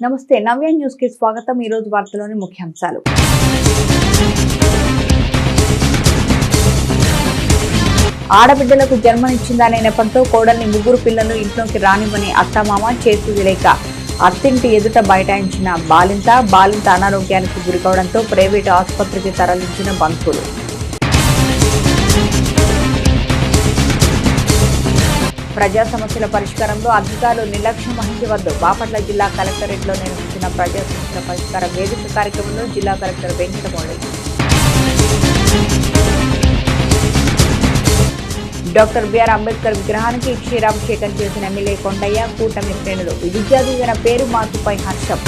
నమస్తే నవ్య న్యూస్ కి స్వాగతం। ఈ రోజు వార్తలోని ముఖ్యాంశాలు। ఆడబిడ్డలకు జన్మనిచ్చిందనే నెపంతో కోడల్ని ముగ్గురు పిల్లలు ఇంట్లోకి రానివ్వని అత్తమామ చేతులు లేక అత్తింటి ఎదుట బైఠాయించిన బాలింత అనారోగ్యానికి గురికావడంతో ప్రైవేటు ఆసుపత్రికి తరలించిన బంధువులు। ప్రజా సమస్యల పరిష్కారంలో అధికారులు నిర్లక్ష్యం వహించవద్దు। బాపట్ల జిల్లా కలెక్టరేట్లో నిర్వహించిన ప్రజా సమస్యల పరిష్కార వేదిక కార్యక్రమంలో జిల్లా కలెక్టర్ వెంకటమౌళి। డాక్టర్ బిఆర్ అంబేద్కర్ విగ్రహానికి క్షీరాభిషేకం చేసిన ఎమ్మెల్యే కొండయ్య, కూటమి శ్రేణులు। విద్యా దీవెన పేరు మార్పుపై హర్షం।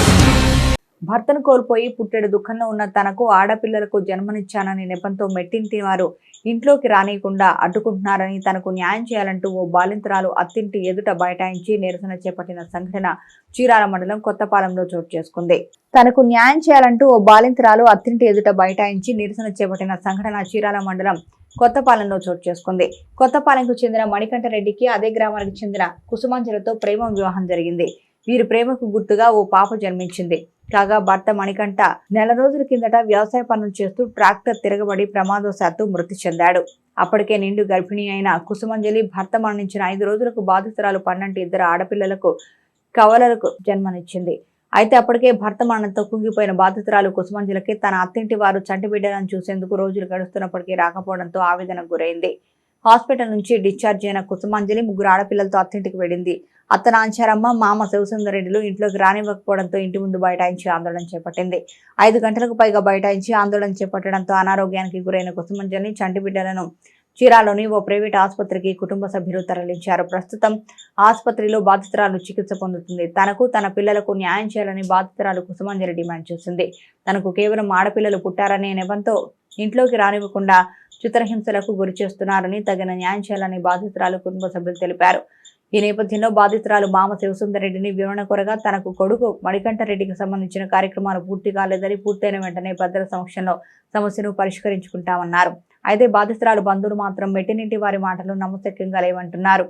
భర్తను కోల్పోయి పుట్టెడు దుఃఖంలో ఉన్న తనకు ఆడపిల్లలకు జన్మనిచ్చానని నెపంతో మెట్టింటి వారు ఇంట్లోకి రానియకుండా అడ్డుకుంటున్నారని, తనకు న్యాయం చేయాలంటూ ఓ బాలింతరాలు అత్తింటి ఎదుట బైఠాయించి నిరసన చేపట్టిన సంఘటన చీరాల మండలం కొత్తపాలెంలో చోటు చేసుకుంది। తనకు న్యాయం చేయాలంటూ ఓ బాలింతరాలు అత్తింటి ఎదుట బైఠాయించి నిరసన చేపట్టిన సంఘటన చీరాల మండలం కొత్తపాలెంలో చోటు చేసుకుంది। కొత్తపాలెంకు చెందిన మణికంఠరెడ్డికి అదే గ్రామానికి చెందిన కుసుమాంజలతో ప్రేమ వివాహం జరిగింది। వీరి ప్రేమకు గుర్తుగా ఓ పాప జన్మించింది। కాగా భర్త మణికంఠ నెల రోజుల కిందట వ్యవసాయ పనులు చేస్తూ ట్రాక్టర్ తిరగబడి ప్రమాదవశాత్తు మృతి చెందాడు। అప్పటికే నిండు గర్భిణి అయిన కుసుమంజలి భర్త మరణించిన 5 రోజులకు బాధితురాలు పన్నంటి 2 ఆడపిల్లలకు కవలలకు జన్మనిచ్చింది। అయితే అప్పటికే భర్త మరణంతో కుంగిపోయిన బాధితురాలు కుసుమంజలికి తన అత్తింటి వారు చంటి బిడ్డలను చూసేందుకు రోజులు గడుస్తున్నప్పటికీ రాకపోవడంతో ఆవేదనకు గురైంది। హాస్పిటల్ నుంచి డిశ్చార్జ్ అయిన కుసుమాంజలి 3 ఆడపిల్లలతో అత్తింటికి వెళ్ళింది। అత్త నాంచారమ్మ, మామ శివసుందరెడ్డిలు ఇంట్లోకి రానివ్వకపోవడంతో ఇంటి ముందు బైఠాయించి ఆందోళన చేపట్టింది। 5 గంటలకు పైగా బైఠాయించి ఆందోళన చేపట్టడంతో అనారోగ్యానికి గురైన కుసుమంజలిని చంటి బిడ్డలను చీరాలోని ఓ ప్రైవేట్ ఆసుపత్రికి కుటుంబ సభ్యులు తరలించారు। ప్రస్తుతం ఆసుపత్రిలో బాధితురాలు చికిత్స పొందుతుంది। తనకు తన పిల్లలకు న్యాయం చేయాలని బాధితురాలు కుసుమంజలి డిమాండ్ చేసింది। తనకు కేవలం ఆడపిల్లలు పుట్టారనే నెపంతో ఇంట్లోకి రానివ్వకుండా చిత్రహింసలకు గురి చేస్తున్నారని, తగిన న్యాయం చేయాలని బాధితురాలు కుటుంబ సభ్యులు తెలిపారు। ఈ నేపథ్యంలో బాధితురాలు మామ శివసుందరెడ్డిని వివరణ కోరగా తనకు కొడుకు మణికంఠరెడ్డికి సంబంధించిన కార్యక్రమాలు పూర్తి కాలేదని, పూర్తయిన వెంటనే పెద్దల సమక్షంలో సమస్యను పరిష్కరించుకుంటామన్నారు। అయితే బాధితురాలు బంధువులు మాత్రం మెట్టినింటి వారి మాటలు నమ్మశక్యంగా లేవంటున్నారు।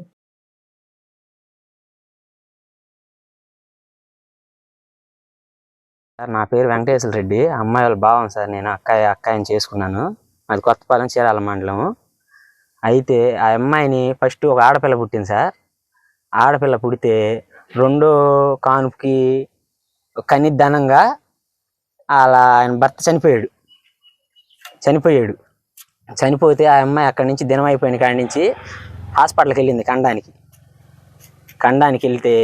నా పేరు వెంకటేశ్వర రెడ్డి, అమ్మాయి వాళ్ళ భావం సార్। నేను అక్కాయిని చేసుకున్నాను। అది కొత్తపాలెం చీరాల మండలం। అయితే ఆ అమ్మాయిని ఫస్ట్ ఒక ఆడపిల్ల పుట్టింది సార్। ఆడపిల్ల పుడితే రెండో కానుపుకి కనిద్దనంగా అలా ఆయన భర్త చనిపోతే ఆ అమ్మాయి అక్కడి నుంచి దినం అయిపోయిన కాడి నుంచి హాస్పిటల్కి వెళ్ళింది కండానికి వెళ్తే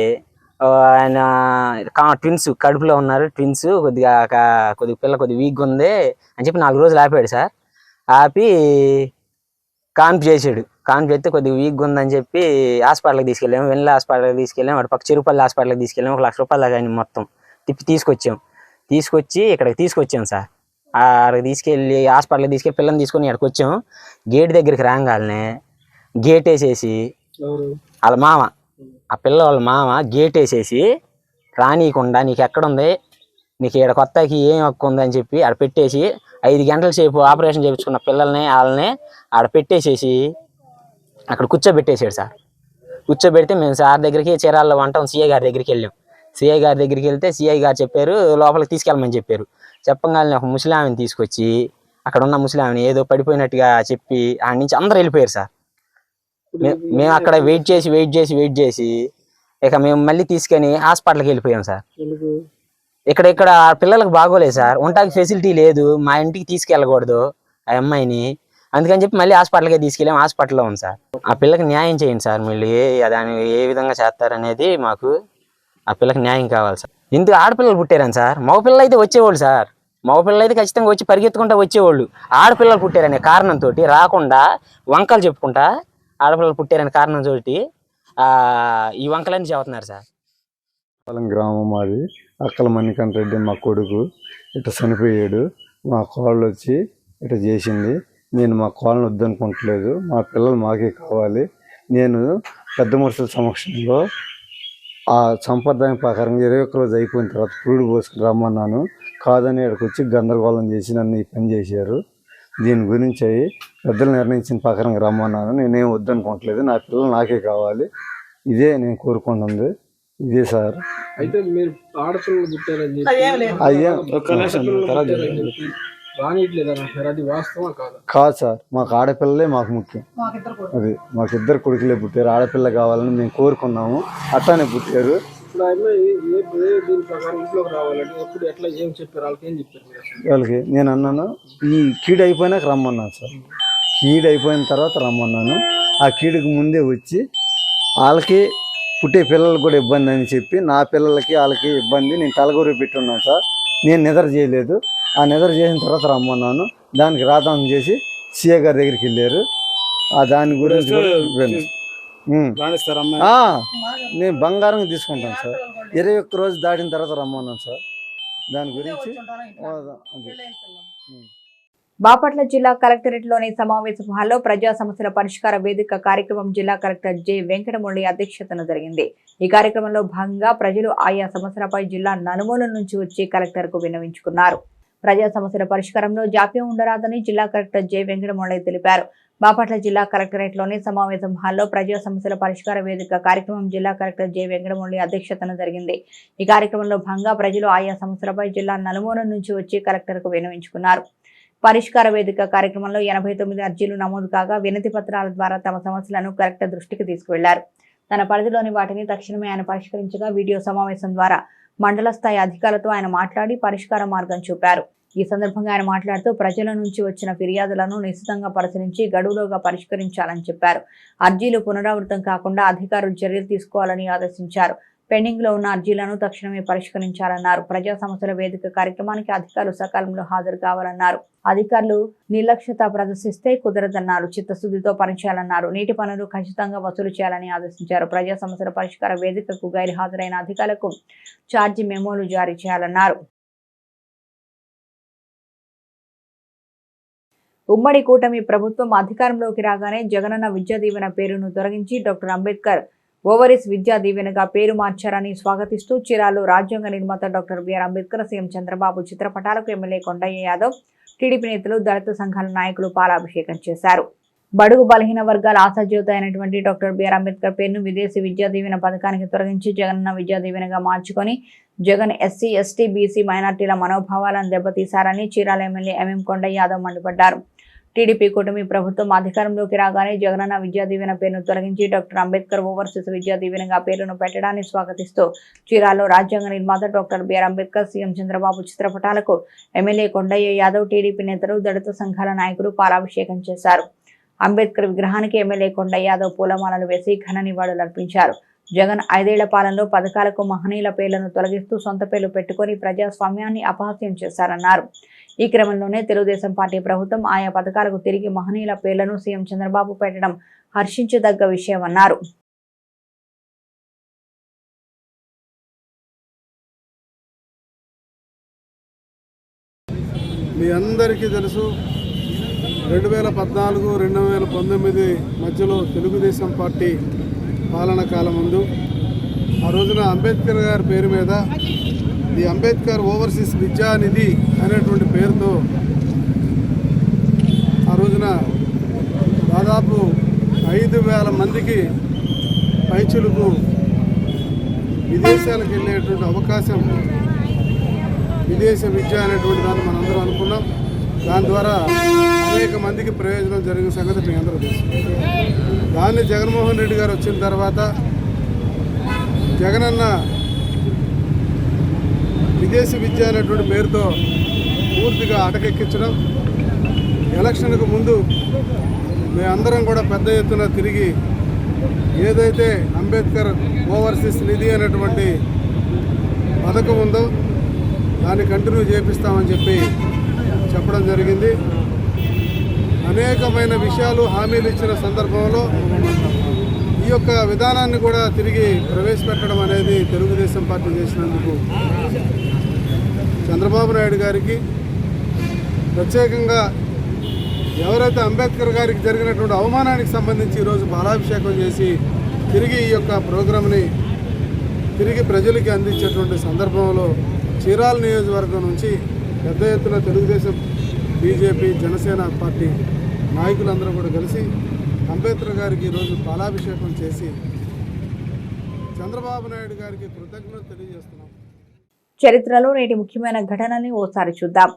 ఆయన ట్విన్స్ కడుపులో ఉన్నారు। ట్విన్స్ కొద్దిగా పిల్ల కొద్దిగా వీక్గా ఉంది అని చెప్పి 4 రోజులు ఆపాడు సార్। ఆపి కాన్పు చేస్తే కొద్దిగా వీక్గా ఉందని చెప్పి హాస్పిటల్కి తీసుకెళ్ళాము। వెన్నెల హాస్పిటల్కి తీసుకెళ్ళాము। అటు పక్క చెరుపల్లి హాస్పిటల్కి తీసుకెళ్ళాము। 1 లక్ష రూపాయలు దాకా మొత్తం తిప్పి తీసుకొచ్చి ఇక్కడికి తీసుకొచ్చాం సార్। అక్కడికి తీసుకెళ్ళి హాస్పిటల్కి తీసుకెళ్ళి పిల్లని తీసుకొని ఇక్కడికి వచ్చాము। గేట్ దగ్గరికి రాగానే గేట్ వేసేసి వాళ్ళ మామ, ఆ పిల్ల వాళ్ళ మామ గేట్ వేసేసి రానీయకుండా, నీకు ఎక్కడుంది, నీకు ఇక్కడ కొత్తకి ఏం హక్కు ఉందని చెప్పి ఆడ పెట్టేసి 5 గంటల సేపు ఆపరేషన్ చేయించుకున్న వాళ్ళని ఆడ పెట్టేసేసి అక్కడ కూర్చోబెట్టేసాడు సార్। కూర్చోబెడితే మేము సార్ దగ్గరికి చీరాల్లో ఉంటాం సిఐ గారి దగ్గరికి వెళ్ళాం। సిఐ గారి దగ్గరికి వెళ్తే సిఐ గారు చెప్పారు లోపలికి తీసుకెళ్ళమని చెప్పారు। చెప్పగానే ఒక ముసలామెని తీసుకొచ్చి అక్కడ ఉన్న ముసలామెని ఏదో పడిపోయినట్టుగా చెప్పి ఆడ నుంచి అందరూ వెళ్ళిపోయారు సార్। మేము అక్కడ వెయిట్ చేసి ఇక మేము మళ్ళీ తీసుకొని హాస్పిటల్కి వెళ్ళిపోయాం సార్। ఇక్కడ పిల్లలకు బాగోలేదు సార్, ఉండటానికి ఫెసిలిటీ లేదు, మా ఇంటికి తీసుకెళ్ళకూడదు ఆ అమ్మాయిని, అందుకని చెప్పి మళ్ళీ హాస్పిటల్కి తీసుకెళ్ళాము। హాస్పిటల్లో ఉంది సార్। ఆ పిల్లకి న్యాయం చేయండి సార్, మళ్ళీ దాన్ని ఏ విధంగా చేస్తారనేది మాకు ఆ పిల్లకి న్యాయం కావాలి సార్। ఇందుకు ఆడపిల్లలు పుట్టారని సార్, మగపిల్లలు అయితే వచ్చేవాళ్ళు సార్, మగపిల్లలు అయితే ఖచ్చితంగా వచ్చి పరిగెత్తుకుంటూ వచ్చేవాళ్ళు। ఆడపిల్లలు పుట్టారనే కారణంతో రాకుండా వంకలు చెప్పుకుంటా ఆడపిల్లలు పుట్టారనే కారణంతో ఈ వంకలన్నీ చెబుతున్నారు సార్। గ్రామం మాది, అక్కల మణికంఠరెడ్డి మా కొడుకు ఇట్లా చనిపోయాడు। మా కోళ్ళు వచ్చి ఇట్లా చేసింది। నేను మా కోళ్ళని వద్దనుకుంటలేదు, మా పిల్లలు మాకే కావాలి। నేను పెద్ద మనుషుల సమక్షంలో ఆ సంప్రదాయం ప్రకారం 21 రోజు అయిపోయిన తర్వాత పురుడు పోసుకుని రమ్మన్నాను। కాదని ఇక్కడికి వచ్చి గందరగోళం చేసి నన్ను ఈ పని చేశారు। దీని గురించి పెద్దలు నిర్ణయించిన ప్రకారం రమ్మన్నాను। నేనేం వద్దనుకోవట్లేదు, నా పిల్లలు నాకే కావాలి, ఇదే నేను కోరుకుంటుంది। ఇదే సార్. అయితే మీరు ఆడపిల్లలు పుట్టారని చెప్పి అయ్యా రానిట్లేదన్నారు, అది వాస్తవం కాదు? కాదు సార్, మాకు ఆడపిల్లలే మాకు ముఖ్యం. అది మాకు ఇద్దరు కొడుకులే పుట్టారు, ఆడపిల్ల కావాలని మేము కోరుకున్నాము, అట్లానే పుట్టారు. ఇప్పుడు ఆయన దీని ప్రకారం ఇంట్లోకి రావాలంటే ఎప్పుడు ఎట్లా ఏం చెప్పారు, వాళ్ళకి ఏం చెప్పారు? వాళ్ళకి నేను అన్నాను ఈ కీడు అయిపోయినాక రమ్మన్నాను సార్. కీడు అయిపోయిన తర్వాత రమ్మన్నాను. ఆ కీడుకు ముందే వచ్చి వాళ్ళకి పుట్టే పిల్లలకు కూడా ఇబ్బంది అని చెప్పి నా పిల్లలకి వాళ్ళకి ఇబ్బంది నేను తలగొరి పెట్టున్నాను సార్. నేను నిద్ర చేయలేదు. ఆ నిద్ర చేసిన తర్వాత రమ్మన్నాను. దానికి రాతాను చేసి సీఏ గారి దగ్గరికి వెళ్ళారు. ఆ దాని గురించి నేను బంగారం తీసుకుంటాను సార్. 21 రోజు దాటిన తర్వాత రమ్మన్నాను సార్. దాని గురించి బాపట్ల జిల్లా కలెక్టరేట్లోని సమావేశ హాల్లో ప్రజా సమస్యల పరిష్కార వేదిక కార్యక్రమం జిల్లా కలెక్టర్ జె వెంకటమురళి అధ్యక్షతన జరిగింది. ఈ కార్యక్రమంలో భాగంగా ప్రజలు ఆయా సమస్యలపై జిల్లా నలుమూలల నుంచి వచ్చి కలెక్టర్ కు విన్నవించుకున్నారు. ప్రజా సమస్యల పరిష్కారంలో జాప్యం ఉండరాదని జిల్లా కలెక్టర్ జె వెంకటమురళి తెలిపారు. బాపట్ల జిల్లా కలెక్టరేట్లోని సమావేశం హాల్లో ప్రజా సమస్యల పరిష్కార వేదిక కార్యక్రమం జిల్లా కలెక్టర్ జె వెంకటమురళి అధ్యక్షతన జరిగింది. ఈ కార్యక్రమంలో భాగంగా ప్రజలు ఆయా సమస్యలపై జిల్లా నలుమూలల నుంచి వచ్చి కలెక్టర్ కు విన్నవించుకున్నారు. పరిష్కార వేదిక కార్యక్రమంలో 89 అర్జీలు నమోదు కాగా వినతి పత్రాల ద్వారా తమ సమస్యలను కలెక్టర్ దృష్టికి తీసుకువెళ్లారు. తన పరిధిలోని వాటిని తక్షణమే ఆయన పరిష్కరించగా వీడియో సమావేశం ద్వారా మండల స్థాయి అధికారులతో ఆయన మాట్లాడి పరిష్కార మార్గం చూపారు. ఈ సందర్భంగా ఆయన మాట్లాడుతూ ప్రజల నుంచి వచ్చిన ఫిర్యాదులను నిశితంగా పరిశీలించి గడువులోగా పరిష్కరించాలని చెప్పారు. అర్జీలు పునరావృతం కాకుండా అధికారులు చర్యలు తీసుకోవాలని ఆదేశించారు. పెండింగ్ లో ఉన్న అర్జీలను తక్షణమే పరిష్కరించాలన్నారు. ప్రజా సమస్యల వేదిక కార్యక్రమానికి అధికారులు సకాలంలో హాజరు కావాలన్నారు. అధికారులు నిర్లక్ష్యత ప్రదర్శిస్తే కుదరదన్నారు. చిత్తశుద్ధితో పనిచేయాలన్నారు. నీటి పనులు ఖచ్చితంగా వసూలు చేయాలని ఆదేశించారు. ప్రజా సమస్యల పరిష్కార వేదికకు గైరు హాజరైన అధికారులకు ఛార్జీ మెమోలు జారీ చేయాలన్నారు. ఉమ్మడి కూటమి ప్రభుత్వం అధికారంలోకి రాగానే జగనన్న విద్యా దీవెన పేరును తొలగించి డాక్టర్ అంబేద్కర్ ఓవరీస్ విద్యా దీవెనగా పేరు మార్చారని స్వాగతిస్తూ చీరాల్లో రాజ్యాంగ నిర్మాత doctor B R Ambedkar, CM Chandrababu చిత్రపటాలకు ఎమ్మెల్యే కొండయ్య యాదవ్, టీడీపీ నేతలు, దళిత సంఘాల నాయకులు పాలాభిషేకం చేశారు. బడుగు బలహీన వర్గాల ఆశాజ్యోతి అయినటువంటి డాక్టర్ బిఆర్ అంబేద్కర్ పేరును విదేశీ విద్యా దీవెన పథకానికి తొలగించి జగనన్న విద్యా దీవెనగా మార్చుకొని జగన్ ఎస్సీ, ఎస్టీ, బీసీ, మైనార్టీల మనోభావాలను దెబ్బతీశారని చీరాల ఎమ్మెల్యే ఎంఎం కొండయ్య యాదవ్ మండిపడ్డారు. టీడీపీ కూటమి ప్రభుత్వం అధికారంలోకి రాగానే జగనన్న విద్యా దీవెన పేరును తొలగించి డాక్టర్ అంబేద్కర్ ఓవర్సీస్ విద్యా దీవెనగా పేరును పెట్టడాన్ని స్వాగతిస్తూ చీరాల్లో రాజ్యాంగ నిర్మాత doctor B R Ambedkar, CM Chandrababu చిత్రపటాలకు ఎమ్మెల్యే కొండయ్య యాదవ్, టీడీపీ నేతలు, దళిత సంఘాల నాయకులు పాలాభిషేకం చేశారు. అంబేద్కర్ విగ్రహానికి ఎమ్మెల్యే కొండయ్య యాదవ్ పూలమాలలు వేసి ఘన నివాళులర్పించారు. జగన్ 5 ఏళ్ల పాలనలో పథకాలకు మహనీయుల పేర్లను తొలగిస్తూ సొంత పేర్లు పెట్టుకుని ప్రజాస్వామ్యాన్ని అపహాస్యం చేశారన్నారు. ఈ క్రమంలోనే తెలుగుదేశం పార్టీ ప్రభుత్వం ఆయా పథకాలకు తిరిగి మహనీయుల పేర్లను సీఎం చంద్రబాబు పెట్టడం హర్షించదగ్గ విషయమన్నారు. మీ అందరికీ తెలుసు 2014, 2019 మధ్యలో తెలుగుదేశం పార్టీ పాలన కాలం ముందు ఆ రోజున అంబేద్కర్ గారి పేరు మీద ది అంబేద్కర్ ఓవర్సీస్ విద్యా నిధి అనేటువంటి పేరుతో ఆ రోజున దాదాపు 5,000 మందికి పైచులకు విదేశాలకు వెళ్ళేటువంటి అవకాశం, విదేశ విద్య అనేటువంటి దాన్ని మనందరం అనుకున్నాం. దాని ద్వారా అనేక మందికి ప్రయోజనం జరిగిన సంగతి మీ అందరూ తెలుసు. దాన్ని జగన్మోహన్ రెడ్డి గారు వచ్చిన తర్వాత జగనన్న విదేశీ విద్య అనేటువంటి పేరుతో పూర్తిగా అటకెక్కించడం, ఎలక్షన్కు ముందు మేమందరం కూడా పెద్ద ఎత్తున తిరిగి ఏదైతే అంబేద్కర్ ఓవర్సీస్ నిధి అనేటువంటి పథకం ఉందో దాన్ని కంటిన్యూ చేపిస్తామని చెప్పడం జరిగింది. అనేకమైన విషయాలు హామీలు ఇచ్చిన సందర్భంలో ఈ యొక్క విధానాన్ని కూడా తిరిగి ప్రవేశపెట్టడం అనేది తెలుగుదేశం పార్టీ చేసినందుకు చంద్రబాబు నాయుడు గారికి, ప్రత్యేకంగా ఎవరైతే అంబేద్కర్ గారికి జరిగినటువంటి అవమానానికి సంబంధించి ఈరోజు పాలాభిషేకం చేసి తిరిగి ఈ యొక్క ప్రోగ్రాంని తిరిగి ప్రజలకి అందించేటువంటి సందర్భంలో చీరాల నియోజకవర్గం నుంచి పెద్ద ఎత్తున తెలుగుదేశం, బీజేపీ, జనసేన పార్టీ నాయకులందరూ కూడా కలిసి అంబేద్కర్ గారికి ఈరోజు పాలాభిషేకం చేసి చంద్రబాబు నాయుడు గారికి కృతజ్ఞతలు తెలియజేస్తున్నాం. చరిత్రలో నేటి ముఖ్యమైన ఘటనని ఓసారి చూద్దాం.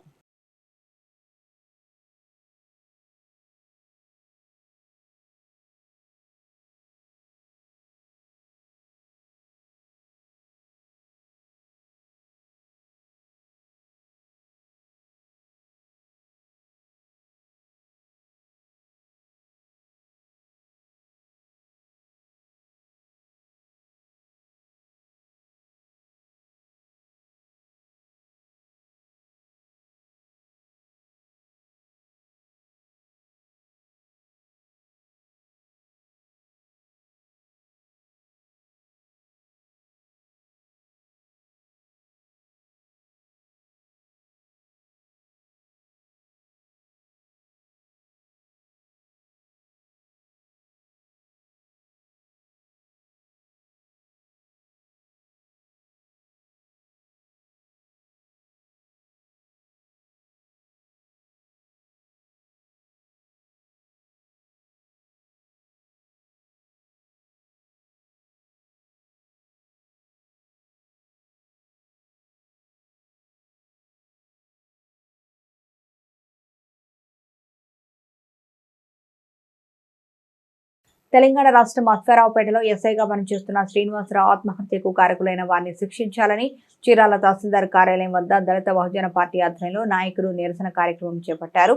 తెలంగాణ రాష్ట్రం అశ్వారావుపేటలో ఎస్ఐగా పనిచేస్తున్న శ్రీనివాసరావు ఆత్మహత్యకు కారకులైన వారిని శిక్షించాలని చీరాల తహసీల్దార్ కార్యాలయం వద్ద దళిత బహుజన పార్టీ ఆధ్వర్యంలో నాయకులు నిరసన కార్యక్రమం చేపట్టారు.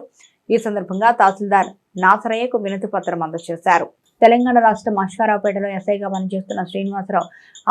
ఈ సందర్భంగా తహసీల్దార్ నాసరయ్యకు వినతి పత్రం అందజేశారు. తెలంగాణ రాష్ట్రం అశ్వారావుపేటలో ఎస్ఐగా పనిచేస్తున్న శ్రీనివాసరావు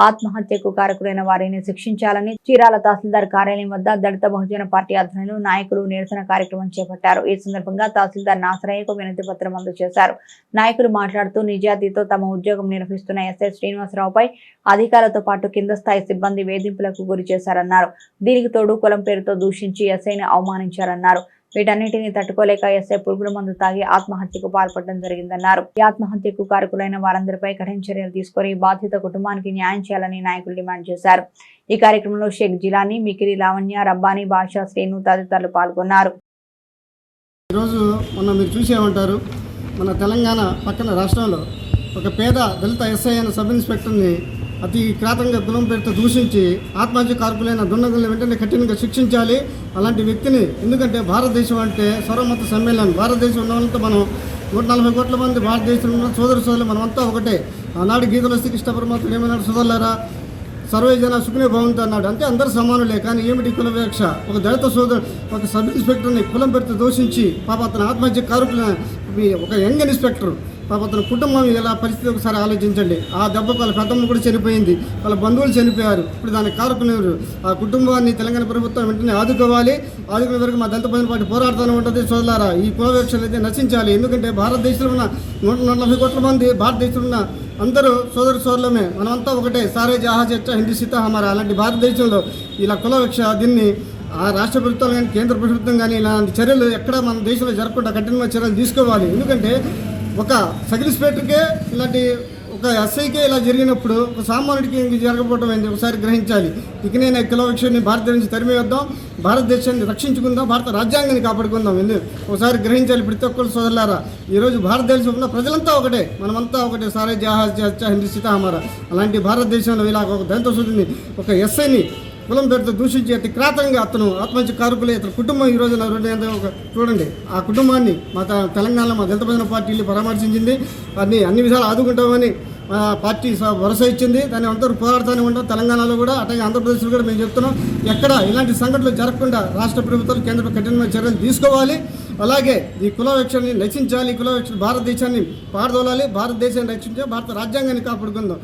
ఆత్మహత్యకు కారకులైన వారిని శిక్షించాలని చీరాల తహసీల్దార్ కార్యాలయం వద్ద దళిత బహుజన పార్టీ ఆధ్వర్యంలో నాయకులు నిరసన కార్యక్రమం చేపట్టారు. ఈ సందర్భంగా తహసీల్దార్ నాసరయ్యకు వినతి పత్రం అందజేశారు. నాయకులు మాట్లాడుతూ నిజాయితీతో తమ ఉద్యోగం నిర్వహిస్తున్న ఎస్ఐ శ్రీనివాసరావుపై అధికారులతో పాటు కింద స్థాయి సిబ్బంది వేధింపులకు గురి చేశారన్నారు. దీనికి తోడు కులం పేరుతో దూషించి ఎస్ఐని అవమానించారన్నారు. వీటన్నిటిని తట్టుకోలేక ఎస్ఐ పురుగుల మందు తాగి ఆత్మహత్యకు పాల్పడడం జరిగిందన్నారు. ఈ ఆత్మహత్యకు కారకులైన వారందరిపై కఠిన చర్యలు తీసుకుని బాధిత కుటుంబానికి న్యాయం చేయాలని నాయకులు డిమాండ్ చేశారు. ఈ కార్యక్రమంలో షేక్ జిలానీ, మికిరి లావణ్య, రబ్బానీ, బాషా, శ్రీను తదితరులు పాల్గొన్నారు. ఈరోజు మొన్న మీరు చూసేమంటారు, మన తెలంగాణ పక్కన రాష్ట్రంలో ఒక పేద దళిత ఎస్ఐ అయిన సబ్ ఇన్స్పెక్టర్ని అతి కిరాతంగా కులం పేరుతో దూషించి ఆత్మహత్య కారకులైన దుండగుల్ని వెంటనే కఠినంగా శిక్షించాలి. అలాంటి వ్యక్తిని, ఎందుకంటే భారతదేశం అంటే సర్వమత సమ్మేళనం. భారతదేశం ఉన్న వాళ్ళంతా మనం 140 కోట్ల మంది భారతదేశంలో ఉన్న సోదరులు మనమంతా ఒకటే. ఆనాడు గీతలో శ్రీకృష్ణ పరమాత్ముడు ఏమన్నాడు, సోదరులారా సర్వే జన సుఖనే భవంతు అన్నాడు. అంటే అందరూ సమానులే. కానీ ఏమిటి కుల వివక్ష? ఒక దళిత సోదరు ఒక సబ్ ఇన్స్పెక్టర్ని కులం పెడితే దూషించి పాప అతను ఆత్మహత్య కారకుల ఒక యంగ్ ఇన్స్పెక్టర్ పాప అతని కుటుంబం ఎలా పరిస్థితి ఒకసారి ఆలోచించండి. ఆ దెబ్బకు వాళ్ళ పెద్దమ్మ కూడా చనిపోయింది, వాళ్ళ బంధువులు చనిపోయారు. ఇప్పుడు దానికి కారకులు ఆ కుటుంబాన్ని తెలంగాణ ప్రభుత్వం వెంటనే ఆదుకోవాలి. ఆదుకునే వరకు మా దళిత బహుజన పార్టీ పోరాడుతూనే ఉంటుంది. సోదరులారా, ఈ కుల వివక్షను అయితే నశించాలి. ఎందుకంటే భారతదేశంలో ఉన్న 140 కోట్ల మంది భారతదేశంలో ఉన్న అందరూ సోదరులమే. మనమంతా ఒకటే. సారే జహా చర్చ హిందీ సీత హమారా. అలాంటి భారతదేశంలో ఇలా కుల వివక్ష దీన్ని ఆ రాష్ట్ర ప్రభుత్వాలు కానీ కేంద్ర ప్రభుత్వం కానీ ఇలాంటి చర్యలు ఎక్కడ మన దేశంలో జరగకుండా కఠినమైన చర్యలు తీసుకోవాలి. ఎందుకంటే ఒక సబ్ ఇన్స్పెక్టర్కే ఇలాంటి ఒక ఎస్ఐకే ఇలా జరిగినప్పుడు ఒక సామాన్యుడికి ఇంక జరగకపోవడం ఏంటి ఒకసారి గ్రహించాలి. ఇకనైనా కుల వివక్షని భారతదేశం నుంచి తరిమేద్దాం, భారతదేశాన్ని రక్షించుకుందాం, భారత రాజ్యాంగాన్ని కాపాడుకుందాం. ఒకసారి గ్రహించాలి ప్రతి ఒక్కరు. సోదరులారా, ఈరోజు భారతదేశంలో ఉన్న ప్రజలంతా ఒకటే, మనమంతా ఒకటే. సారే జహాజ్ హిందీ సీత హమారా. అలాంటి భారతదేశంలో ఇలా ఒక దళిత సోదరుని ఒక ఎస్ఐని కులం పేరుతో దూషించి అతి క్రాతంగా అతను ఆత్మహత్య కారకులే. అతని కుటుంబం ఈరోజు చూడండి, ఆ కుటుంబాన్ని మా తెలంగాణలో మా దళిత బహుజన పార్టీలు పరామర్శించింది. అన్ని విధాలు ఆదుకుంటామని పార్టీ భరోసా ఇచ్చింది. దాన్ని అందరూ పోరాడుతూనే ఉంటాం. తెలంగాణలో కూడా అట్లాగే ఆంధ్రప్రదేశ్లో కూడా మేము చెప్తున్నాం, ఎక్కడ ఇలాంటి సంఘటనలు జరగకుండా రాష్ట్ర ప్రభుత్వాలు కేంద్ర కఠినమైన చర్యలు తీసుకోవాలి. అలాగే ఈ కుల వివక్షని రక్షించాలి. కుల వివక్ష భారతదేశాన్ని పారదోలాలి. భారతదేశాన్ని రక్షించాలి, భారత రాజ్యాంగాన్ని కాపాడుకుందాం.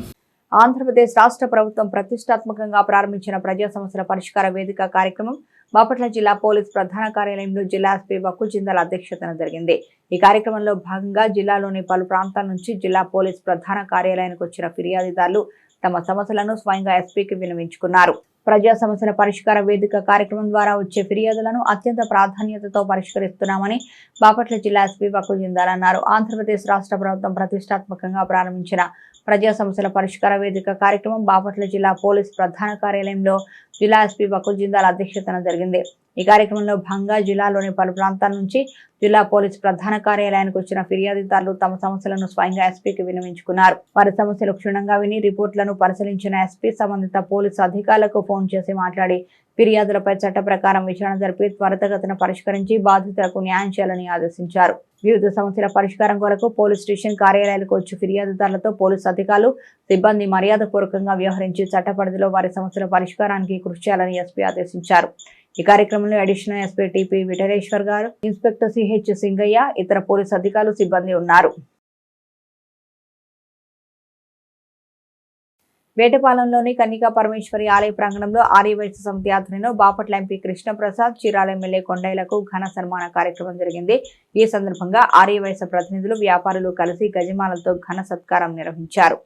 ఆంధ్రప్రదేశ్ రాష్ట్ర ప్రభుత్వం ప్రతిష్టాత్మకంగా ప్రారంభించిన ప్రజా సమస్యల పరిష్కార వేదిక కార్యక్రమం బాపట్ల జిల్లా పోలీస్ ప్రధాన కార్యాలయంలో జిల్లా ఎస్పీ వక్కు జిందాల్ అధ్యక్షతన జరిగింది. ఈ కార్యక్రమంలో భాగంగా జిల్లాలోని పలు ప్రాంతాల నుంచి జిల్లా పోలీస్ ప్రధాన కార్యాలయానికి వచ్చిన ఫిర్యాదుదారులు తమ సమస్యలను స్వయంగా ఎస్పీకి విన్నవించుకున్నారు. ప్రజా సమస్యల పరిష్కార వేదిక కార్యక్రమం ద్వారా వచ్చే ఫిర్యాదులను అత్యంత ప్రాధాన్యతతో పరిష్కరిస్తున్నామని బాపట్ల జిల్లా ఎస్పీ వకుల్ జిందాల్ అన్నారు. ఆంధ్రప్రదేశ్ రాష్ట్ర ప్రభుత్వం ప్రతిష్టాత్మకంగా ప్రారంభించిన ప్రజా సమస్యల పరిష్కార వేదిక కార్యక్రమం బాపట్ల జిల్లా పోలీస్ ప్రధాన కార్యాలయంలో జిల్లా ఎస్పీ వకుల్ జిందాల్ అధ్యక్షతన జరిగింది. ఈ కార్యక్రమంలో భాగంగా జిల్లాలోని పలు ప్రాంతాల నుంచి జిల్లా పోలీస్ ప్రధాన కార్యాలయానికి వచ్చిన ఫిర్యాదుదారులు తమ సమస్యలను స్వయంగా ఎస్పీకి విన్నవించుకున్నారు. వారి సమస్యలు క్షుణ్ణంగా విని రిపోర్టులను పరిశీలించిన ఎస్పీ సంబంధిత పోలీసు అధికారులకు ఫోన్ చేసి మాట్లాడి ఫిర్యాదులపై చట్ట ప్రకారం విచారణ జరిపి త్వరితగతిన పరిష్కరించి బాధితులకు న్యాయం చేయాలని ఆదేశించారు. వివిధ సమస్యల పరిష్కారం కొరకు పోలీస్ స్టేషన్ కార్యాలయాలకు వచ్చి ఫిర్యాదుదారులతో పోలీసు అధికారులు సిబ్బంది మర్యాదపూర్వకంగా వ్యవహరించి చట్ట పరిధిలో వారి సమస్యల పరిష్కారానికి కృషి చేయాలని ఎస్పీ ఆదేశించారు. ఈ కార్యక్రమంలో అడిషనల్ ఎస్పీ టిపి విఠలేశ్వర్ గారు, ఇన్స్పెక్టర్ సిహెచ్ సింగయ్య, ఇతర పోలీసు అధికారులు సిబ్బంది ఉన్నారు. వేటపాలెంలోని కన్నికా పరమేశ్వరి ఆలయ ప్రాంగణంలో ఆర్యవైశ్య సమితి ఆధ్వర్యంలో బాపట్ల ఎంపీ కృష్ణప్రసాద్, చీరాల ఎమ్మెల్యే కొండయ్యలకు ఘన సన్మాన కార్యక్రమం జరిగింది. ఈ సందర్భంగా ఆర్యవైశ్య ప్రతినిధులు, వ్యాపారులు కలిసి గజమాలతో ఘన సత్కారం నిర్వహించారు.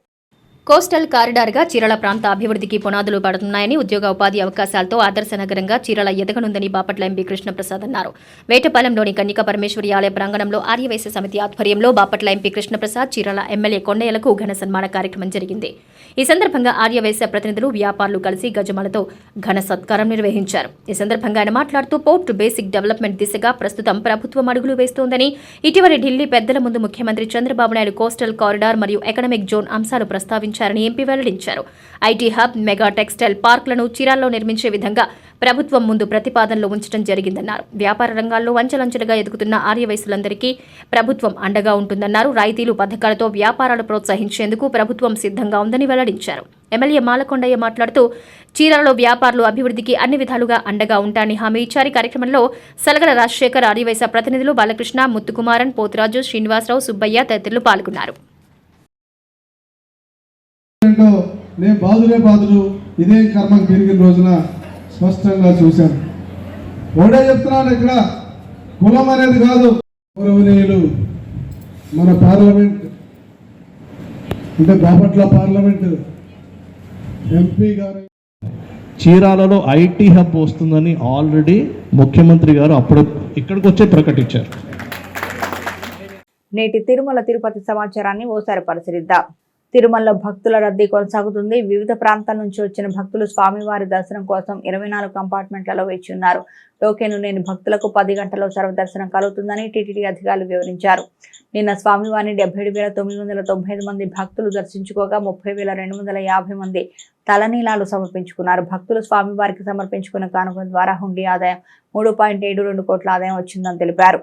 కోస్టల్ కారిడార్గా చీరాల ప్రాంత అభివృద్ధికి పునాదులు పడుతున్నాయని, ఉద్యోగ ఉపాధి అవకాశాలతో ఆదర్శ నగరంగా చీరాల ఎదగనుందని బాపట్ల ఎంపీ కృష్ణప్రసాద్ అన్నారు. వేటపాలెంలోని కన్నికా పరమేశ్వరి ఆలయ ప్రాంగణంలో ఆర్యవైశ్య సమితి ఆధ్వర్యంలో బాపట్ల ఎంపీ కృష్ణప్రసాద్, చీరాల ఎమ్మెల్యే కొండయ్యలకు ఘన సన్మాన కార్యక్రమం జరిగింది. ఈ సందర్భంగా ఆర్యవైశ్య ప్రతినిధులు, వ్యాపారులు కలిసి గజమాలతో ఘన సత్కారం నిర్వహించారు. ఈ సందర్భంగా ఆయన మాట్లాడుతూ పోర్ట్ బేసిక్ డెవలప్మెంట్ దిశగా ప్రస్తుతం ప్రభుత్వం అడుగులు వేస్తోందని, ఇటీవలి ఢిల్లీ పెద్దల ముందు ముఖ్యమంత్రి చంద్రబాబు నాయుడు కోస్టల్ కారిడార్ మరియు ఎకనామిక్ జోన్ అంశాలు ప్రస్తావించారని ఎంపీ వెల్లడించారు. ఐటీ హబ్, మెగా టెక్స్టైల్ పార్కులను చీరాల్లో నిర్మించే విధంగా ప్రభుత్వం ముందు ప్రతిపాదనలు ఉంచడం జరిగిందన్నారు. వ్యాపార రంగాల్లో అంచెలంచెలుగా ఎదుగుతున్న ఆర్యవైశ్యులందరికీ ప్రభుత్వం అండగా ఉంటుందన్నారు. రాయితీలు, పథకాలతో వ్యాపారాలు ప్రోత్సహించేందుకు ప్రభుత్వం సిద్ధంగా ఉందని వెల్లడించారు. ఎమ్మెల్యే మాలకొండయ్య మాట్లాడుతూ చీరాలలో వ్యాపారులు అభివృద్ధికి అన్ని విధాలుగా అండగా ఉంటారని హామీ ఇచ్చారు. కార్యక్రమంలో సలగల రాజశేఖర్, ఆర్యవైశ్య ప్రతినిధులు బాలకృష్ణ, ముత్తుకుమారన్, పోతురాజు, శ్రీనివాసరావు, సుబ్బయ్య తదితరులు పాల్గొన్నారు. నేను బాధుడు ఇదే కర్మకు పెరిగిన రోజున స్పష్టంగా చూశాను. ఒకటే చెప్తున్నాను, ఇక్కడ కులం అనేది కాదు. గౌరవనీయులు మన పార్లమెంట్ అంటే బాపట్ల పార్లమెంట్ ఎంపీ గారు చీరాలలో ఐటీ హబ్ వస్తుందని ఆల్రెడీ ముఖ్యమంత్రి గారు అప్పుడు ఇక్కడికి వచ్చే ప్రకటించారు. నేటి తిరుమల తిరుపతి సమాచారాన్ని ఓసారి పరిశీలిద్దాం. తిరుమలలో భక్తుల రద్దీ కొనసాగుతుంది. వివిధ ప్రాంతాల నుంచి వచ్చిన భక్తులు స్వామివారి దర్శనం కోసం 24 కంపార్ట్మెంట్లలో వేచి ఉన్నారు. టోకెన్ లేని భక్తులకు 10 గంటల్లో సర్వదర్శనం కలుగుతుందని టీటీడీ అధికారులు వివరించారు. నిన్న స్వామివారిని 77,995 మంది భక్తులు దర్శించుకోగా 30,250 మంది తలనీలాలు సమర్పించుకున్నారు. భక్తులు స్వామివారికి సమర్పించుకున్న కానుక ద్వారా హుండీ ఆదాయం 3.72 కోట్ల ఆదాయం వచ్చిందని తెలిపారు.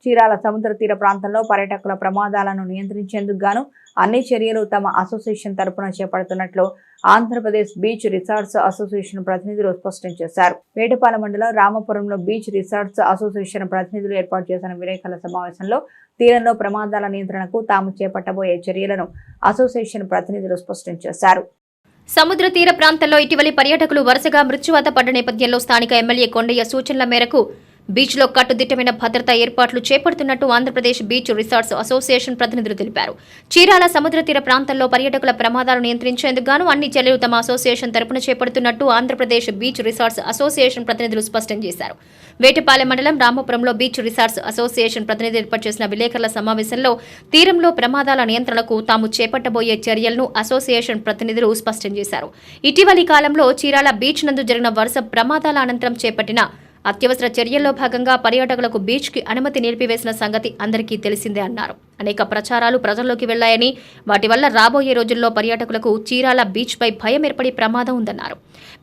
చీరాల సముద్ర తీర ప్రాంతంలో పర్యాటకుల ప్రమాదాలను నియంత్రించేందుకు గాను అన్ని చర్యలు తమ అసోసియేషన్ తరపున చేపడుతున్నట్లు ఆంధ్రప్రదేశ్ బీచ్ రిసార్ట్స్ అసోసియేషన్ ప్రతినిధులు స్పష్టం చేశారు. వేటపాలెం మండలం రామపురంలో బీచ్ రిసార్ట్స్ అసోసియేషన్ ప్రతినిధులు ఏర్పాటు చేసిన విలేకరుల సమావేశంలో తీరంలో ప్రమాదాల నియంత్రణకు తాము చేపట్టబోయే చర్యలను అసోసియేషన్ ప్రతినిధులు స్పష్టం చేశారు. సముద్ర తీర ప్రాంతంలో ఇటీవలి పర్యాటకులు వరుసగా మృత్యువాత పడ్డ నేపథ్యంలో స్థానిక ఎమ్మెల్యే కొండయ్య సూచనల మేరకు బీచ్లో కట్టుదిట్టమైన భద్రతా ఏర్పాట్లు చేపడుతున్నట్టు ఆంధ్రప్రదేశ్ బీచ్ రిసార్ట్స్ అసోసియేషన్ ప్రతినిధులు తెలిపారు. చీరాల సముద్ర తీర ప్రాంతంలో పర్యాటకుల ప్రమాదాలు నియంత్రించేందుకు గాను అన్ని చర్యలు తమ అసోసియేషన్ తరపున చేపడుతున్నట్టు ఆంధ్రప్రదేశ్ బీచ్ రిసార్ట్స్ అసోసియేషన్ ప్రతినిధులు స్పష్టం చేశారు. వేటపాలెం మండలం రామపురంలో బీచ్ రిసార్ట్స్ అసోసియేషన్ ప్రతినిధులు ఏర్పాటు చేసిన విలేకరుల సమావేశంలో తీరంలో ప్రమాదాల నియంత్రణకు తాము చేపట్టబోయే చర్యలను అసోసియేషన్ ప్రతినిధులు స్పష్టం చేశారు. ఇటీవలి కాలంలో చీరాల బీచ్ నందు జరిగిన వరుస ప్రమాదాల అనంతరం చేపట్టిన అత్యవసర చర్యల్లో భాగంగా పర్యాటకులకు బీచ్కి అనుమతి నిలిపివేసిన సంగతి అందరికీ తెలిసిందే అన్నారు. అనేక ప్రచారాలు ప్రజల్లోకి వెళ్లాయని, వాటి వల్ల రాబోయే రోజుల్లో పర్యాటకులకు చీరాల బీచ్పై భయం ఏర్పడే ప్రమాదం ఉందన్నారు.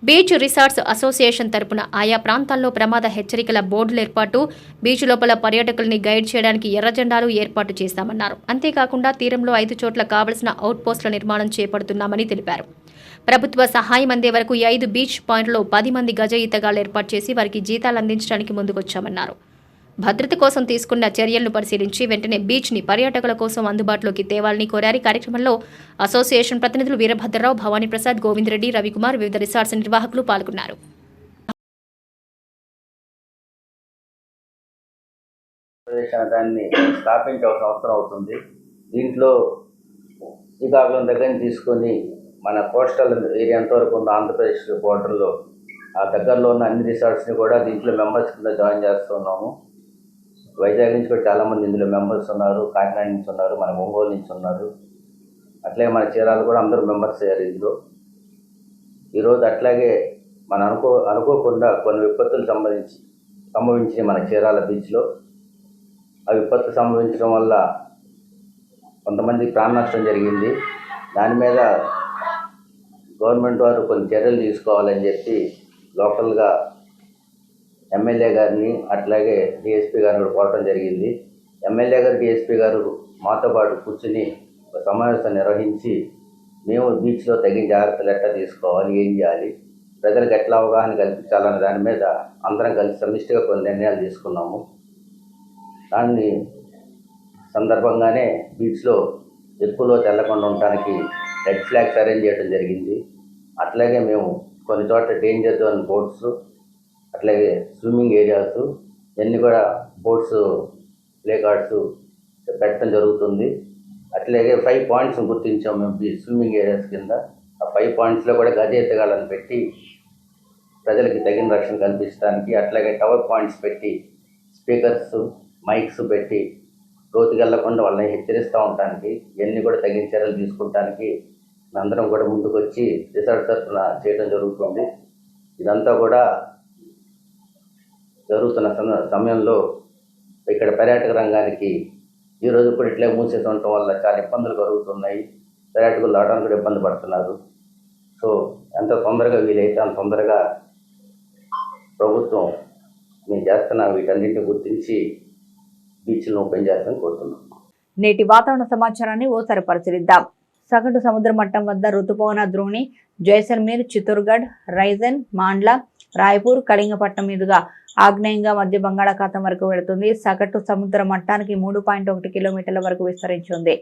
బీచ్ రిసార్ట్స్ అసోసియేషన్ తరపున ఆయా ప్రాంతాల్లో ప్రమాద హెచ్చరికల బోర్డుల ఏర్పాటు, బీచ్ లోపల పర్యాటకుల్ని గైడ్ చేయడానికి ఎర్ర జెండాలు ఏర్పాటు చేశామన్నారు. అంతేకాకుండా తీరంలో 5 చోట్ల కావలసిన అవుట్ పోస్టుల నిర్మాణం చేపడుతున్నామని తెలిపారు. ప్రభుత్వ సహాయం అందే వరకు 5 బీచ్ పాయింట్లో 10 మంది గజ ఈతగాళ్లు ఏర్పాటు చేసి వారికి జీతాలు అందించడానికి ముందుకొచ్చామన్నారు. భద్రత కోసం తీసుకున్న చర్యలను పరిశీలించి వెంటనే బీచ్ని పర్యాటకుల కోసం అందుబాటులోకి తేవాలని కోరారు. కార్యక్రమంలో అసోసియేషన్ ప్రతినిధులు వీరభద్రరావు, భవానీప్రసాద్, గోవిందరెడ్డి, రవికుమార్, వివిధ రిసార్ట్స్ నిర్వాహకులు పాల్గొన్నారు. దాన్ని స్థాపించవలసిన అవసరం అవుతుంది. దీంట్లో శ్రీకాకుళం దగ్గర తీసుకొని మన కోస్టల్ ఏరియా ఎంతవరకు ఉందో ఆంధ్రప్రదేశ్ బోర్డర్లో ఆ దగ్గరలో ఉన్న అన్ని రిసార్ట్స్ని కూడా దీంట్లో మెంబర్స్ కింద జాయిన్ చేస్తున్నాము. వైజాగ్ నుంచి కూడా చాలామంది ఇందులో మెంబర్స్ ఉన్నారు, కాకినాడ నుంచి ఉన్నారు, మన ఒంగోలు నుంచి ఉన్నారు, అట్లాగే మన చీరాలు కూడా అందరూ మెంబర్స్ అయ్యారు ఇందులో. ఈరోజు అట్లాగే మన అనుకోకుండా కొన్ని విపత్తులు సంభవించినాయి మన చీరాల బీచ్లో. ఆ విపత్తు సంభవించడం వల్ల కొంతమంది ప్రాణ నష్టం జరిగింది. దాని మీద గవర్నమెంట్ వారు కొన్ని చర్యలు తీసుకోవాలని చెప్పి లోకల్గా ఎమ్మెల్యే గారిని అట్లాగే డిఎస్పీ గారిని కూడా కోరడం జరిగింది. ఎమ్మెల్యే గారు డిఎస్పీ గారు మాతో పాటు కూర్చుని ఒక సమావేశం నిర్వహించి మేము బీచ్లో తగిన జాగ్రత్తలు ఎట్లా తీసుకోవాలి, ఏం చేయాలి, ప్రజలకు ఎట్లా అవగాహన కల్పించాలనే దాని మీద అందరం కలిసి సమిష్టిగా కొన్ని నిర్ణయాలు తీసుకున్నాము. దాన్ని సందర్భంగానే బీచ్లో ఎక్కువలో తెల్లకుండా ఉండటానికి రెడ్ ఫ్లాగ్స్ అరేంజ్ చేయడం జరిగింది. అట్లాగే మేము కొన్ని చోట్ల డేంజర్ జోన్ బోట్స్, అట్లాగే స్విమ్మింగ్ ఏరియాస్ ఇవన్నీ కూడా బోట్స్ ప్లే కార్డ్స్ పెట్టడం జరుగుతుంది. అట్లాగే 5 పాయింట్స్ గుర్తించాం మేము స్విమ్మింగ్ ఏరియాస్ కింద. ఆ 5 పాయింట్స్లో కూడా గజ ఎత్తగాళ్ళని పెట్టి ప్రజలకి తగిన రక్షణ కల్పించడానికి, అట్లాగే టవర్ పాయింట్స్ పెట్టి స్పీకర్స్ మైక్స్ పెట్టి లోతుకెళ్లకుండా వాళ్ళని హెచ్చరిస్తూ ఉండటానికి ఇవన్నీ కూడా తగిన చర్యలు తీసుకుంటానికి అందరం కూడా ముందుకు వచ్చి రిసార్ట్ తరఫున చేయడం జరుగుతుంది. ఇదంతా కూడా జరుగుతున్న సమయంలో ఇక్కడ పర్యాటక రంగానికి ఈరోజు కూడా ఇట్లే మూసేసి ఉండటం వల్ల చాలా ఇబ్బందులు కలుగుతున్నాయి. పర్యాటకులు రావడానికి కూడా ఇబ్బంది పడుతున్నారు. సో ఎంత తొందరగా వీలైతే అంత తొందరగా ప్రభుత్వం మేము చేస్తున్న వీటన్నింటిని గుర్తించి బీచ్లను ఓపెన్ చేస్తామని కోరుతున్నాం. నేటి వాతావరణ సమాచారాన్ని ఓసారి పరిశీలిద్దాం. సగటు సముద్ర మట్టం వద్ద రుతుపవన ద్రోణి జైసల్మేర్, చిత్తూర్గఢ్, రైజన్, మాండ్లా, రాయ్పూర్, కళింగపట్నం మీదుగా ఆగ్నేయంగా మధ్య బంగాళాఖాతం వరకు వెళుతుంది. సగటు సముద్ర మట్టానికి 3.1 కిలోమీటర్ల వరకు విస్తరించి ఉంది.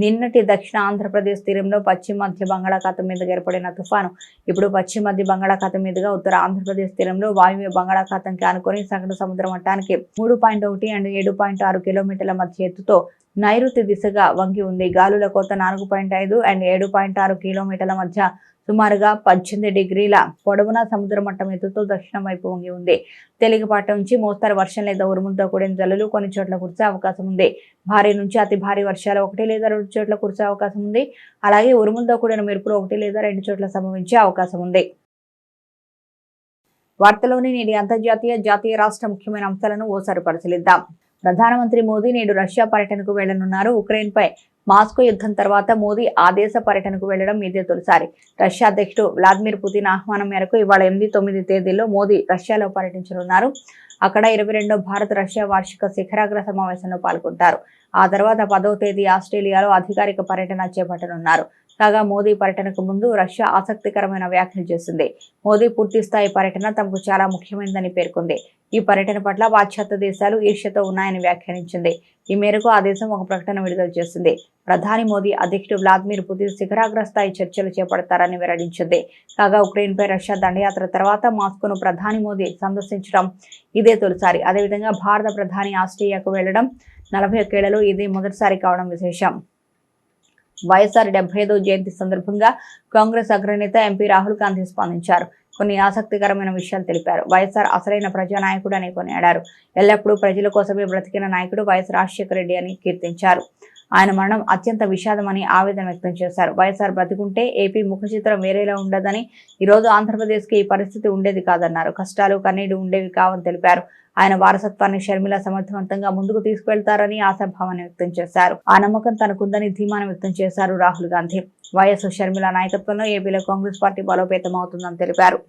నిన్నటి దక్షిణ ఆంధ్రప్రదేశ్ తీరంలో పశ్చిమ మధ్య బంగాళాఖాతం మీదుగా ఏర్పడిన తుఫాను ఇప్పుడు పశ్చిమ మధ్య బంగాళాఖాతం మీదుగా ఉత్తర ఆంధ్రప్రదేశ్ తీరంలో వాయువ్య బంగాళాఖాతంకి ఆనుకొని సగటు సముద్ర మట్టానికి 3.1 అండ్ 7.6 కిలోమీటర్ల మధ్య ఎత్తుతో నైరుతి దిశగా వంగి ఉంది. గాలుల కోత 4.5 అండ్ 7.6 కిలోమీటర్ల మధ్య సుమారుగా 18 డిగ్రీల పొడవున సముద్ర మట్టం ఎత్తుతో దక్షిణం వైపు వంగి ఉంది. తేలికపాటి నుంచి మోస్తరు వర్షం లేదా ఉరుములతో కూడిన జల్లులు కొన్ని చోట్ల కురిసే అవకాశం ఉంది. భారీ నుంచి అతి భారీ వర్షాలు 1 లేదా 2 చోట్ల కురిసే అవకాశం ఉంది. అలాగే ఉరుములతో కూడిన మెరుపులు 1 లేదా 2 చోట్ల సంభవించే అవకాశం ఉంది. వార్తలోని నేటి అంతర్జాతీయ, జాతీయ, రాష్ట్ర ముఖ్యమైన అంశాలను ఓసారి పరిశీలిద్దాం. ప్రధానమంత్రి మోదీ నేడు రష్యా పర్యటనకు వెళ్లనున్నారు. ఉక్రెయిన్ పై మాస్కో యుద్ధం తర్వాత మోదీ ఆ దేశ పర్యటనకు వెళ్లడం ఇదే తొలిసారి. రష్యా అధ్యక్షుడు వ్లాదిమిర్ పుతిన్ ఆహ్వానం మేరకు ఇవాళ 8-9 తేదీల్లో మోదీ రష్యాలో పర్యటించనున్నారు. అక్కడ 22వ భారత రష్యా వార్షిక శిఖరాగ్ర సమావేశంలో పాల్గొంటారు. ఆ తర్వాత 10వ తేదీ ఆస్ట్రేలియాలో అధికారిక పర్యటన చేపట్టనున్నారు. కాగా మోదీ పర్యటనకు ముందు రష్యా ఆసక్తికరమైన వ్యాఖ్యలు చేసింది. మోదీ పూర్తిస్థాయి పర్యటన తమకు చాలా ముఖ్యమైనదని పేర్కొంది. ఈ పర్యటన పట్ల పాశ్చాత్య దేశాలు ఈర్ష్యతో ఉన్నాయని వ్యాఖ్యానించింది. ఈ మేరకు ఆ దేశం ఒక ప్రకటన విడుదల చేసింది. ప్రధాని మోదీ అధ్యక్షుడు వ్లాదిమిర్ పుతిన్ శిఖరాగ్ర స్థాయి చర్చలు చేపడతారని వెల్లడించింది. కాగా ఉక్రెయిన్పై రష్యా దండయాత్ర తర్వాత మాస్కోను ప్రధాని మోదీ సందర్శించడం ఇదే తొలిసారి. అదేవిధంగా భారత ప్రధాని ఆస్ట్రేలియాకు వెళ్లడం 41 ఏళ్లలో ఇది మొదటిసారి కావడం విశేషం. వైఎస్ఆర్ 75వ జయంతి సందర్భంగా కాంగ్రెస్ అగ్రనేత ఎంపీ రాహుల్ గాంధీ స్పందించారు. కొన్ని ఆసక్తికరమైన విషయాలు తెలిపారు. వైఎస్ఆర్ అసలైన ప్రజానాయకుడు అని కొనియాడారు. ఎల్లప్పుడూ ప్రజల కోసమే బ్రతికిన నాయకుడు వైఎస్ రాజశేఖర రెడ్డి అని కీర్తించారు. ఆయన మరణం అత్యంత విషాదమని ఆవేదన వ్యక్తం చేశారు. వైఎస్ఆర్ బ్రతికుంటే ఏపీ ముఖ చిత్రం వేరేలా ఉండదని, ఈరోజు ఆంధ్రప్రదేశ్కి ఈ పరిస్థితి ఉండేది కాదన్నారు. కష్టాలు కన్నీళ్లు ఉండేవి కావని తెలిపారు. ఆయన వారసత్వాన్ని షర్మిల సమర్థవంతంగా ముందుకు తీసుకువెళ్తారని ఆశాభావాన్ని వ్యక్తం చేశారు. ఆ నమ్మకం తనకుందని ధీమాను వ్యక్తం చేశారు రాహుల్ గాంధీ. వైఎస్ షర్మిల నాయకత్వంలో ఏపీలో కాంగ్రెస్ పార్టీ బలోపేతం అవుతుందని తెలిపారు.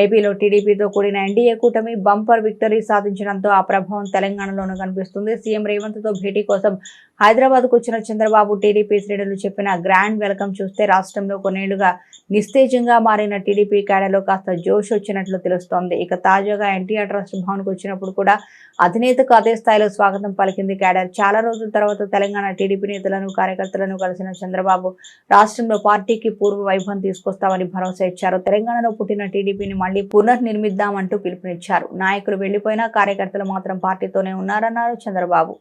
ఏపీలో టీడీపీతో కూడిన ఎన్డీఏ కూటమి బంపర్ విక్టరీ సాధించడంతో ఆ ప్రభావం తెలంగాణలోనూ కనిపిస్తుంది. సీఎం రేవంత్ తో భేటీ కోసం హైదరాబాద్ కు వచ్చిన చంద్రబాబు టీడీపీ శ్రేణులు చెప్పిన గ్రాండ్ వెల్కమ్ చూస్తే రాష్ట్రంలో కొన్నేళ్లుగా నిస్తేజంగా మారిన టీడీపీ క్యాడర్లో కాస్త జోష్ వచ్చినట్లు తెలుస్తోంది. ఇక తాజాగా ఎన్టీఆర్ ట్రస్ట్ భవన్ కు వచ్చినప్పుడు కూడా అధినేతకు అదే స్థాయిలో స్వాగతం పలికింది క్యాడర్. చాలా రోజుల తర్వాత తెలంగాణ టీడీపీ నేతలను, కార్యకర్తలను కలిసిన చంద్రబాబు రాష్ట్రంలో పార్టీకి పూర్వ వైభవం తీసుకొస్తామని భరోసా ఇచ్చారు. తెలంగాణలో పుట్టిన టీడీపీని మళ్లీ పునర్నిర్మిద్దామంటూ పిలుపునిచ్చారు. నాయకులు వెళ్లిపోయినా కార్యకర్తలు మాత్రం పార్టీతోనే ఉన్నారన్నారు Chandrababu.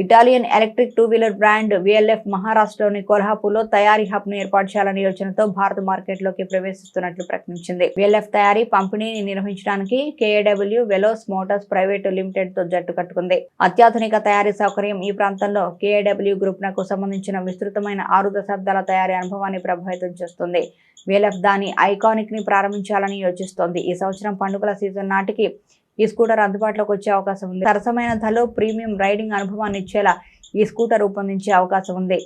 Italian electric two wheeler brand VLF మహారాష్ట్రలోని కొల్హాపూర్లో తయారీ హబ్ ను ఏర్పాటు చేయాలనే యోచనతో భారత మార్కెట్లోకి ప్రవేశిస్తున్నట్లు ప్రకటించింది. VLF తయారీ పంపిణీని నిర్వహించడానికి KAW వెలోస్ మోటార్స్ ప్రైవేటు లిమిటెడ్ తో జట్టు కట్టుకుంది. అత్యాధునిక తయారీ సౌకర్యం ఈ ప్రాంతంలో KAW గ్రూప్ నకు సంబంధించిన విస్తృతమైన 6 దశాబ్దాల తయారీ అనుభవాన్ని ప్రభావితం చేస్తుంది. VLF దాని ఐకానిక్ ని ప్రారంభించాలని యోచిస్తోంది. ఈ సంవత్సరం పండుగల సీజన్ నాటికి ఈ స్కూటర్ అందుబాటులోకి వచ్చే అవకాశం ఉంది. సరసమైన ధరలో ప్రీమియం రైడింగ్ అనుభవాన్ని ఇచ్చేలా ఈ స్కూటర్ రూపొందించే అవకాశం ఉంది.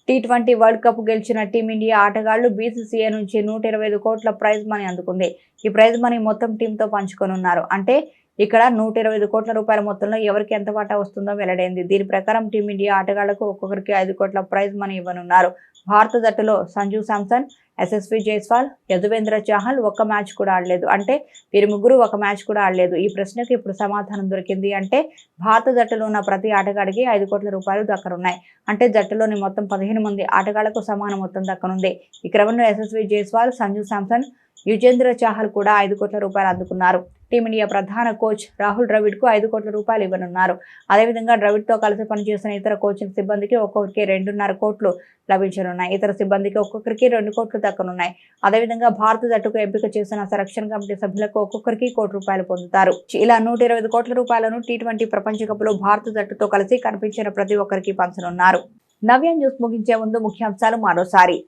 T20 వరల్డ్ కప్ గెలిచిన టీమిండియా ఆటగాళ్లు BCCI నుంచి 125 కోట్ల ప్రైజ్ మనీ అందుకుంది. ఈ ప్రైజ్ మనీ మొత్తం టీంతో పంచుకోనున్నారు. అంటే ఇక్కడ 125 కోట్ల రూపాయల మొత్తంలో ఎవరికి ఎంత వాటా వస్తుందో వెల్లడైంది. దీని ప్రకారం టీమిండియా ఆటగాళ్లకు ఒక్కొక్కరికి 5 కోట్ల ప్రైజ్ మనీ ఇవ్వనున్నారు. భారత జట్టులో సంజు శాంసన్, SSV జైస్వాల్, యజువేంద్ర చాహల్ ఒక్క మ్యాచ్ కూడా ఆడలేదు. అంటే వీరి ముగ్గురు ఒక మ్యాచ్ కూడా ఆడలేదు. ఈ ప్రశ్నకు ఇప్పుడు సమాధానం దొరికింది. అంటే భారత జట్టులో ఉన్న ప్రతి ఆటగాడికి 5 కోట్ల రూపాయలు దక్కనున్నాయి. అంటే జట్టులోని మొత్తం 15 మంది ఆటగాళ్లకు సమాన మొత్తం దక్కనుంది. ఈ క్రమంలో SSV జైస్వాల్, సంజు శాంసన్, యుజేంద్ర చాహల్ కూడా 5 కోట్ల రూపాయలు అందుకున్నారు. టీమిండియా ప్రధాన కోచ్ రాహుల్ ద్రవిడ్ కు 5 కోట్ల రూపాయలు ఇవ్వనున్నారు. అదేవిధంగా ద్రవిడ్ తో కలిసి పనిచేసిన ఇతర కోచింగ్ సిబ్బందికి ఒక్కొక్కరికి 2.5 కోట్లు లభించనున్నాయి. ఇతర సిబ్బందికి ఒక్కొక్కరికి 2 కోట్లు దక్కనున్నాయి. అదేవిధంగా భారత జట్టుకు ఎంపిక చేసిన సెలక్షన్ కమిటీ సభ్యులకు ఒక్కొక్కరికి ₹1 కోట్లు పొందుతారు. ఇలా 125 కోట్ల రూపాయలను T20 ప్రపంచ కప్ లో భారత జట్టుతో కలిసి కనిపించిన ప్రతి ఒక్కరికి పంచనున్నారు. నవ్య న్యూస్ ముగించే ముందు ముఖ్యాంశాలు మరోసారి.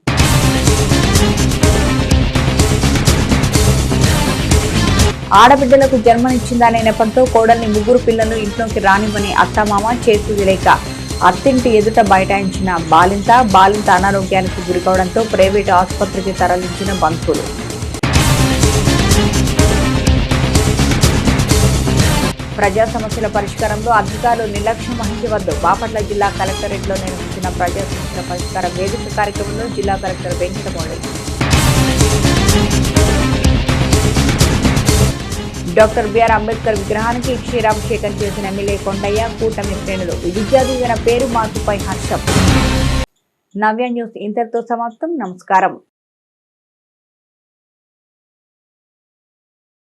ఆడబిడ్డలకు జన్మనిచ్చిందనే నెపంతో కోడల్ని 3 పిల్లలు ఇంట్లోకి రానివ్వని అత్తమామ చేతులు లేక అత్తింటి ఎదుట బైఠాయించిన బాలింత అనారోగ్యానికి గురికావడంతో ప్రైవేటు ఆసుపత్రికి తరలించిన బంధువులు. ప్రజా సమస్యల పరిష్కారంలో అధికారులు నిర్లక్ష్యం వహించవద్దు. బాపట్ల జిల్లా కలెక్టరేట్లో నిర్వహించిన ప్రజా సమస్యల పరిష్కార వేదిక కార్యక్రమంలో జిల్లా కలెక్టర్ వెంకటమౌళి. డాక్టర్ బిఆర్ అంబేద్కర్ విగ్రహానికి క్షీరాభిషేకం చేసిన ఎమ్మెల్యే కొండయ్య, కూటమి శ్రేణులు. విద్యా దీవెన పేరు మార్పుపై హర్షం. నవ్య న్యూస్ ఇంతటితో సమాప్తం. నమస్కారం.